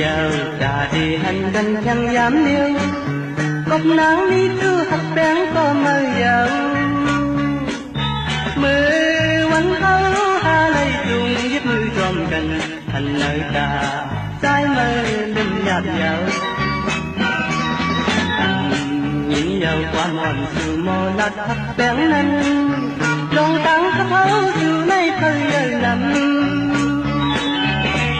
giờ đã đi hành gần chẳng dám liêu cốc nắng đi tư hạt bén có mơ giàu mưa quanh thâu hà lấy dùng giết mưa tròn gần thành nơi ta trái mơ đêm nhạt dạo nhìn dầu qua mòn sự mò lạt hạt bén lên lòng tăng khắp hấu sự nay thời giờ lắm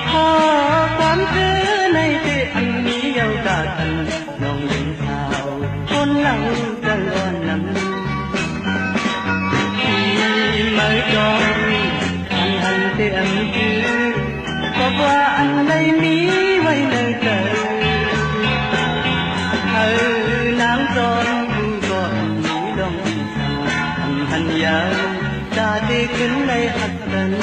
họ quán thứ này thì anh nghĩ dầu cả thành lòng đến sao con lặng cần còn nằm mới cho anh hành thì anh chứ có qua anh lấy mí quay nơi trời nắng giòn vui còn nghĩ lòng anh hành giờ ta đi kính lấy hạt tình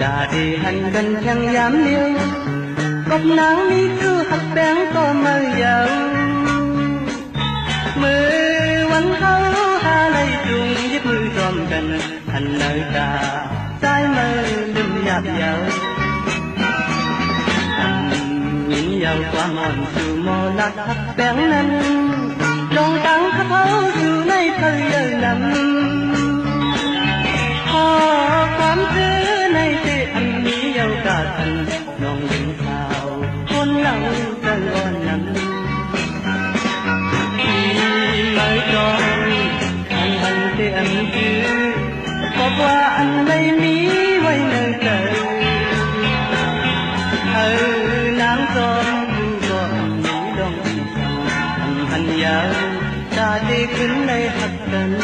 đã đi hành gần chẳng dám liêu cốc nắng đi cứ hạt bén có mơ giàu mưa quanh thâu hà lấy chung giết mưa tròn gần thành nơi ta trái mơ đêm nhạt dạo nhìn dầu qua mòn sự mò lạt hạt bén lên lòng tăng khắp hấu sự nay thời giờ lắm họ quán thứ này thì anh nghĩ dâu cả thành lòng đến sao con lòng cần còn nằm mới cho anh hành thì anh chứ có qua anh lấy mí quay nơi trời nắng gió vui còn nghĩ lòng anh hành dạo ta đi kính đây hạt tình